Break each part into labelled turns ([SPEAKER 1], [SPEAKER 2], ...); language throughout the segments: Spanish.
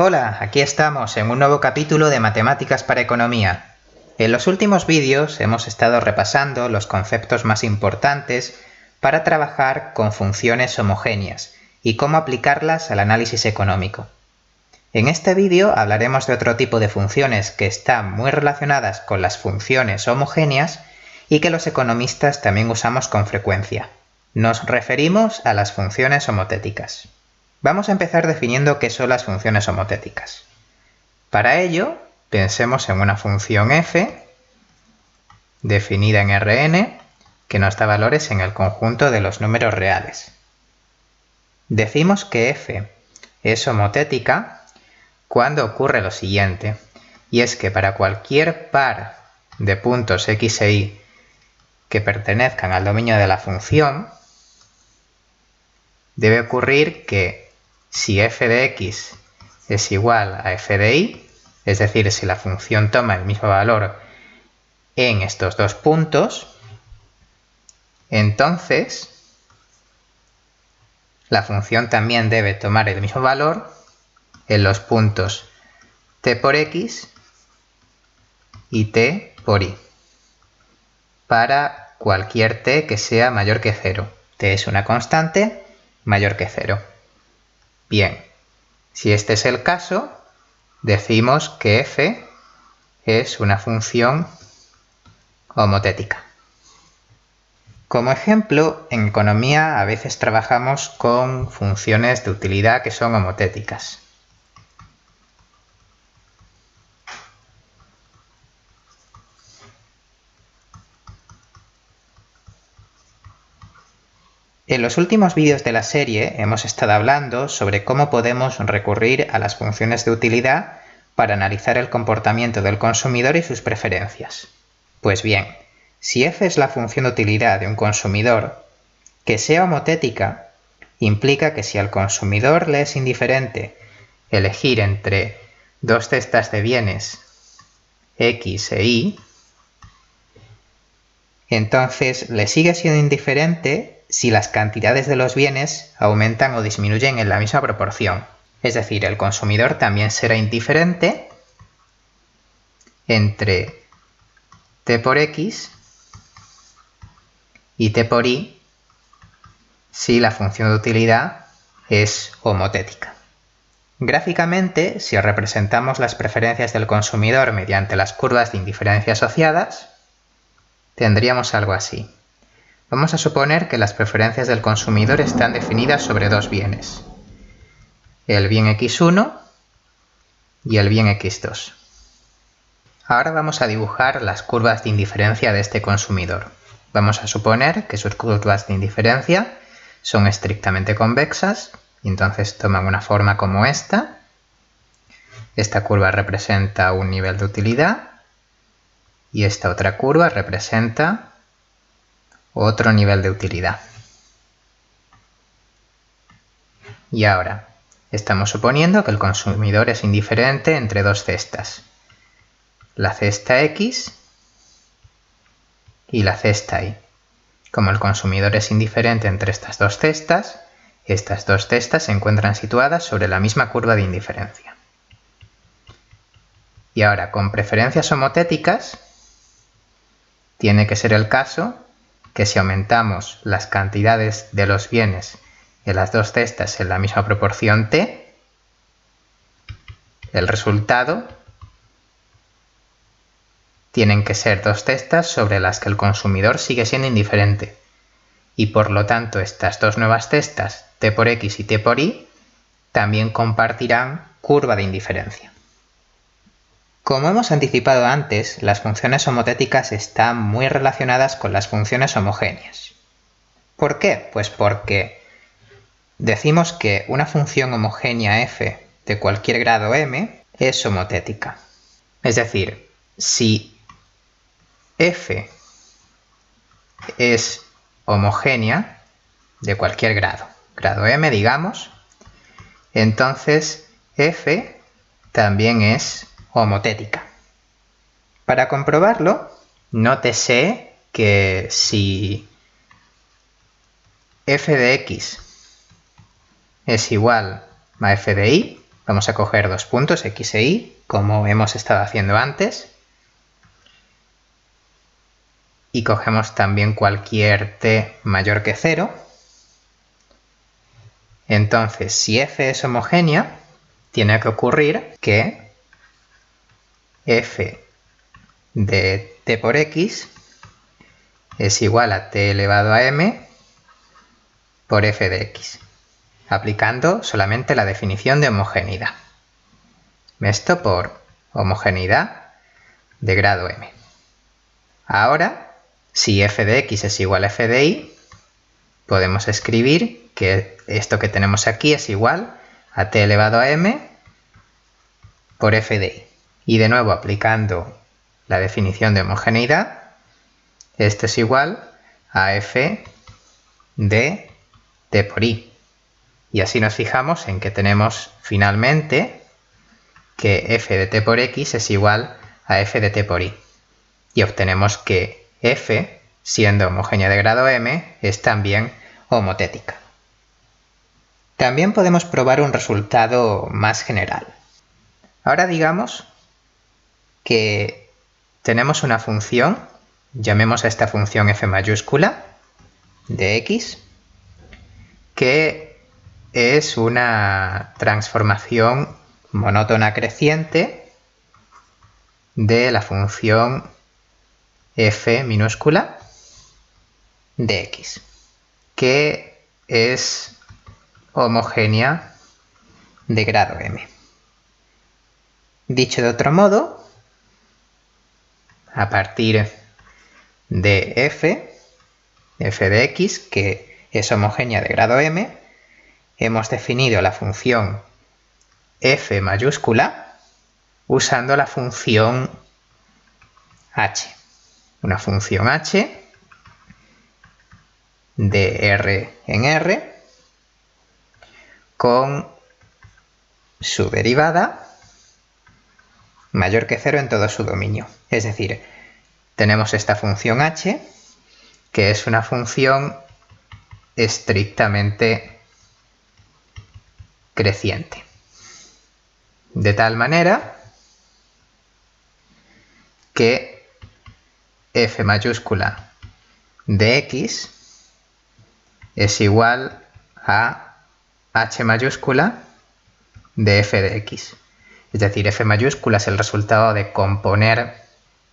[SPEAKER 1] Hola, aquí estamos en un nuevo capítulo de Matemáticas para Economía. En los últimos vídeos hemos estado repasando los conceptos más importantes para trabajar con funciones homogéneas y cómo aplicarlas al análisis económico. En este vídeo hablaremos de otro tipo de funciones que están muy relacionadas con las funciones homogéneas y que los economistas también usamos con frecuencia. Nos referimos a las funciones homotéticas. Vamos a empezar definiendo qué son las funciones homotéticas. Para ello, pensemos en una función f, definida en Rn, que nos da valores en el conjunto de los números reales. Decimos que f es homotética cuando ocurre lo siguiente, y es que para cualquier par de puntos x e y que pertenezcan al dominio de la función, debe ocurrir que si f de x es igual a f de y, es decir, si la función toma el mismo valor en estos dos puntos, entonces la función también debe tomar el mismo valor en los puntos t por x y t por y, para cualquier t que sea mayor que 0. T es una constante mayor que 0. Bien, si este es el caso, decimos que f es una función homotética. Como ejemplo, en economía a veces trabajamos con funciones de utilidad que son homotéticas. En los últimos vídeos de la serie hemos estado hablando sobre cómo podemos recurrir a las funciones de utilidad para analizar el comportamiento del consumidor y sus preferencias. Pues bien, si f es la función de utilidad de un consumidor, que sea homotética implica que si al consumidor le es indiferente elegir entre dos cestas de bienes x e y, entonces le sigue siendo indiferente si las cantidades de los bienes aumentan o disminuyen en la misma proporción. Es decir, el consumidor también será indiferente entre t por x y t por y si la función de utilidad es homotética. Gráficamente, si representamos las preferencias del consumidor mediante las curvas de indiferencia asociadas, tendríamos algo así. Vamos a suponer que las preferencias del consumidor están definidas sobre dos bienes, el bien x1 y el bien x2. Ahora vamos a dibujar las curvas de indiferencia de este consumidor. Vamos a suponer que sus curvas de indiferencia son estrictamente convexas y entonces toman una forma como esta. Esta curva representa un nivel de utilidad y esta otra curva representa otro nivel de utilidad. Y ahora, estamos suponiendo que el consumidor es indiferente entre dos cestas, la cesta X y la cesta Y. Como el consumidor es indiferente entre estas dos cestas se encuentran situadas sobre la misma curva de indiferencia. Y ahora, con preferencias homotéticas, tiene que ser el caso que si aumentamos las cantidades de los bienes en las dos cestas en la misma proporción t, el resultado tienen que ser dos cestas sobre las que el consumidor sigue siendo indiferente, y por lo tanto estas dos nuevas cestas, t por x y t por y, también compartirán curva de indiferencia. Como hemos anticipado antes, las funciones homotéticas están muy relacionadas con las funciones homogéneas. ¿Por qué? Pues porque decimos que una función homogénea f de cualquier grado m es homotética. Es decir, si f es homogénea de cualquier grado m digamos, entonces f también es homotética. Para comprobarlo, nótese que si f de x es igual a f de y, Vamos a coger dos puntos, x e y, como hemos estado haciendo antes. Y cogemos también cualquier t mayor que 0. Entonces, si f es homogénea, tiene que ocurrir que f de t por x es igual a t elevado a m por f de x, aplicando solamente la definición de homogeneidad. Esto por homogeneidad de grado m. Ahora, si f de x es igual a f de y, podemos escribir que esto que tenemos aquí es igual a t elevado a m por f de y. Y de nuevo, aplicando la definición de homogeneidad, esto es igual a f de t por y. Y así nos fijamos en que tenemos finalmente que f de t por x es igual a f de t por y. Y obtenemos que f, siendo homogénea de grado m, es también homotética. También podemos probar un resultado más general. Ahora digamos que tenemos una función, llamemos a esta función f mayúscula de x, que es una transformación monótona creciente de la función f minúscula de x, que es homogénea de grado m. Dicho de otro modo, a partir de f de x, que es homogénea de grado m, hemos definido la función f mayúscula usando la función h. Una función h de r en r con su derivada mayor que 0 en todo su dominio. Es decir, tenemos esta función h, que es una función estrictamente creciente. De tal manera que f mayúscula de x es igual a h mayúscula de f de x. Es decir, f mayúscula es el resultado de componer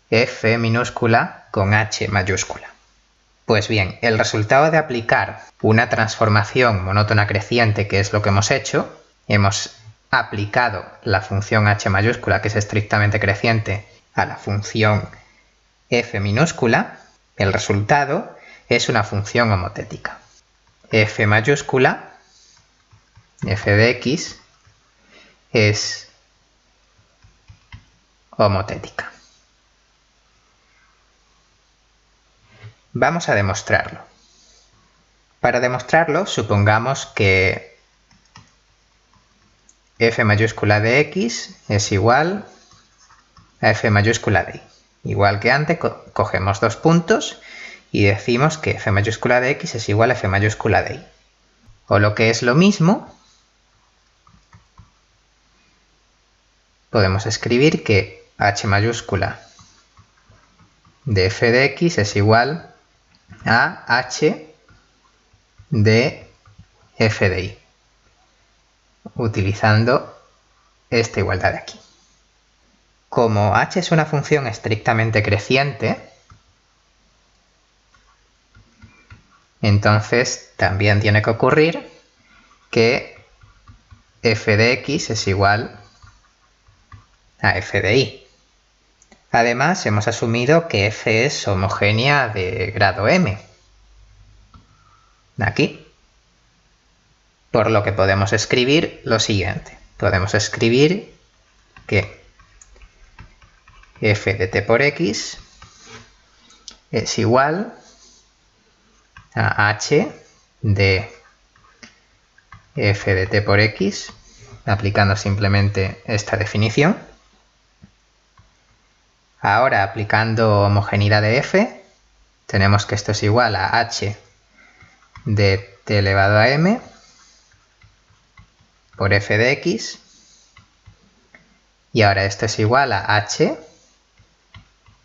[SPEAKER 1] f minúscula con h mayúscula. Pues bien, el resultado de aplicar una transformación monótona creciente, que es lo que hemos hecho, hemos aplicado la función h mayúscula, que es estrictamente creciente, a la función f minúscula, el resultado es una función homotética. F mayúscula, f de x, es homotética. Vamos a demostrarlo. Para demostrarlo, supongamos que f mayúscula de x es igual a f mayúscula de y. Igual que antes, cogemos dos puntos y decimos que f mayúscula de x es igual a f mayúscula de y. O lo que es lo mismo, podemos escribir que h mayúscula de f de x es igual a h de f de y, utilizando esta igualdad de aquí. Como h es una función estrictamente creciente, entonces también tiene que ocurrir que f de x es igual a f de y. Además, hemos asumido que f es homogénea de grado m, aquí. Por lo que podemos escribir lo siguiente. Podemos escribir que f de t por x es igual a h de f de t por x, aplicando simplemente esta definición. Ahora, aplicando homogeneidad de f, tenemos que esto es igual a h de t elevado a m por f de x, Y ahora esto es igual a h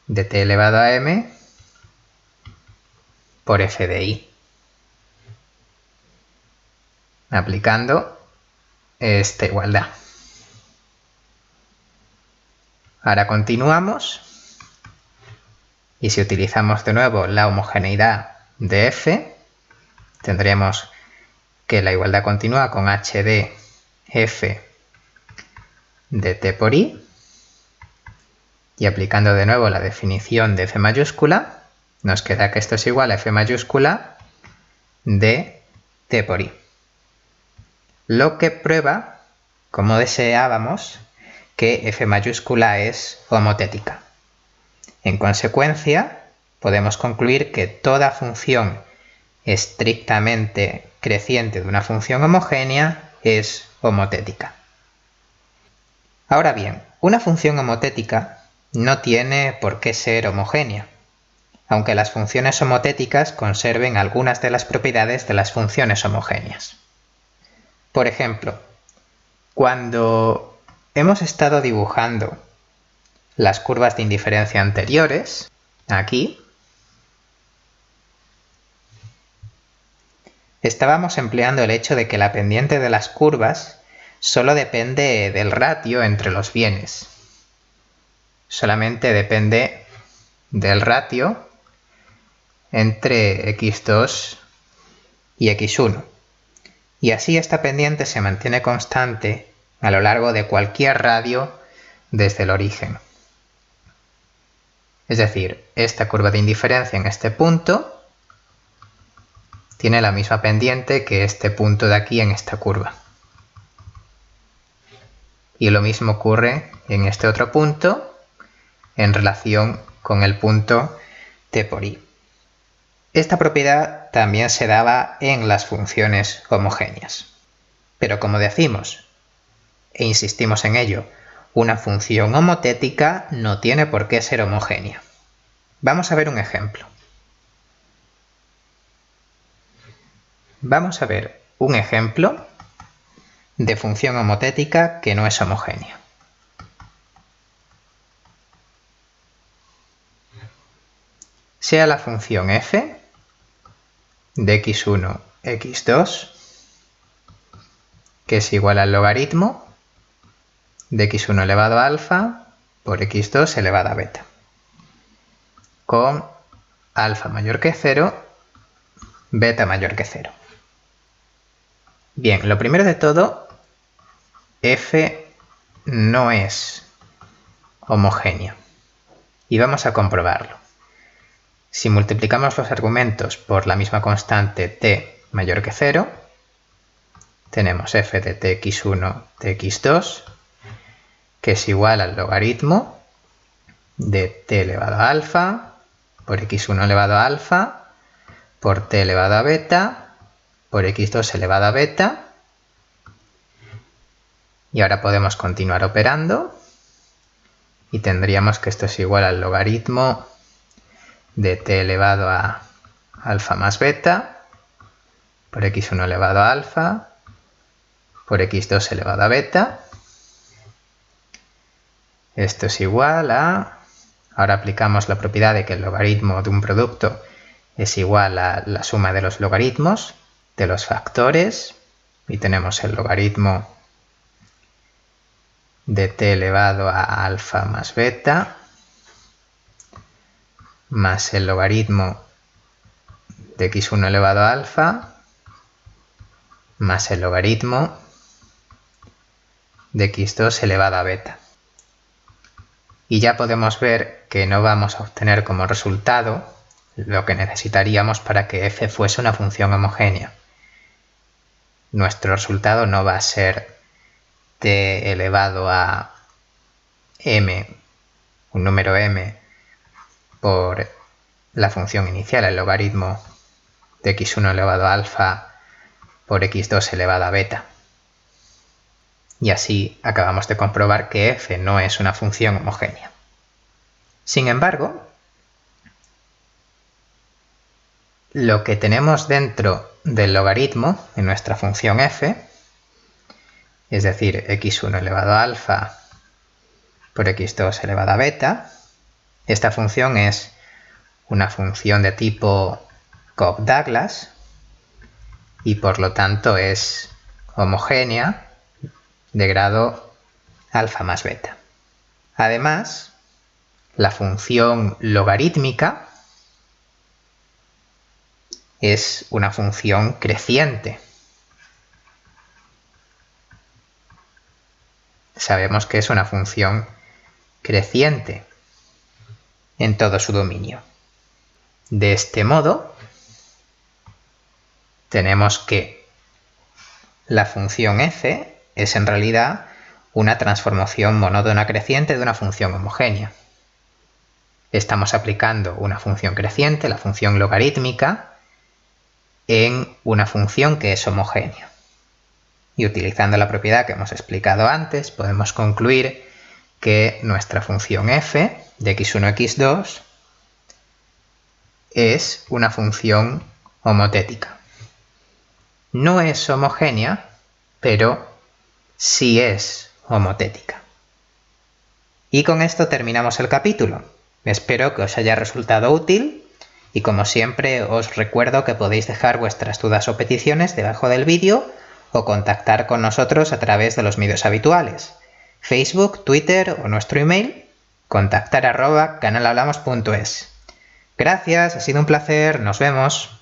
[SPEAKER 1] de t elevado a m por f de i. Aplicando esta igualdad. Ahora continuamos. Y si utilizamos de nuevo la homogeneidad de f, tendremos que la igualdad continúa con h de f de t por i. Y aplicando de nuevo la definición de f mayúscula, nos queda que esto es igual a f mayúscula de t por i. Lo que prueba, como deseábamos, que f mayúscula es homotética. En consecuencia, podemos concluir que toda función estrictamente creciente de una función homogénea es homotética. Ahora bien, una función homotética no tiene por qué ser homogénea, aunque las funciones homotéticas conserven algunas de las propiedades de las funciones homogéneas. Por ejemplo, cuando hemos estado dibujando las curvas de indiferencia anteriores, aquí, estábamos empleando el hecho de que la pendiente de las curvas solo depende del ratio entre los bienes. Solamente depende del ratio entre x2 y x1. Y así esta pendiente se mantiene constante a lo largo de cualquier radio desde el origen. Es decir, esta curva de indiferencia en este punto tiene la misma pendiente que este punto de aquí en esta curva. Y lo mismo ocurre en este otro punto en relación con el punto t por i. Esta propiedad también se daba en las funciones homogéneas. Pero como decimos, e insistimos en ello, una función homotética no tiene por qué ser homogénea. Vamos a ver un ejemplo. Vamos a ver un ejemplo de función homotética que no es homogénea. Sea la función f de x1, x2, que es igual al logaritmo de x1 elevado a alfa por x2 elevado a beta, con alfa mayor que 0, beta mayor que 0. Bien, lo primero de todo, f no es homogéneo. Y vamos a comprobarlo. Si multiplicamos los argumentos por la misma constante t mayor que 0, tenemos f de tx1 tx2, que es igual al logaritmo de t elevado a alfa por x1 elevado a alfa por t elevado a beta por x2 elevado a beta. Y ahora podemos continuar operando y tendríamos que esto es igual al logaritmo de t elevado a alfa más beta por x1 elevado a alfa por x2 elevado a beta. Esto es igual a... Ahora aplicamos la propiedad de que el logaritmo de un producto es igual a la suma de los logaritmos de los factores y tenemos el logaritmo de t elevado a alfa más beta más el logaritmo de x1 elevado a alfa más el logaritmo de x2 elevado a beta. Y ya podemos ver que no vamos a obtener como resultado lo que necesitaríamos para que f fuese una función homogénea. Nuestro resultado no va a ser t elevado a m, un número m, por la función inicial, el logaritmo de x1 elevado a alfa por x2 elevado a beta. Y así acabamos de comprobar que f no es una función homogénea. Sin embargo, lo que tenemos dentro del logaritmo en nuestra función f, es decir, x1 elevado a alfa por x2 elevado a beta. Esta función es una función de tipo Cobb-Douglas y por lo tanto es homogénea de grado alfa más beta. Además, la función logarítmica es una función creciente. Sabemos que es una función creciente en todo su dominio. De este modo, tenemos que la función f es en realidad una transformación monótona creciente de una función homogénea. Estamos aplicando una función creciente, la función logarítmica, en una función que es homogénea. Y utilizando la propiedad que hemos explicado antes, podemos concluir que nuestra función f de x1, x2 es una función homotética. No es homogénea, pero sí es homotética. Y con esto terminamos el capítulo. Espero que os haya resultado útil y como siempre os recuerdo que podéis dejar vuestras dudas o peticiones debajo del vídeo o contactar con nosotros a través de los medios habituales: Facebook, Twitter o nuestro email contactar@canalhablamos.es. Gracias, ha sido un placer, nos vemos.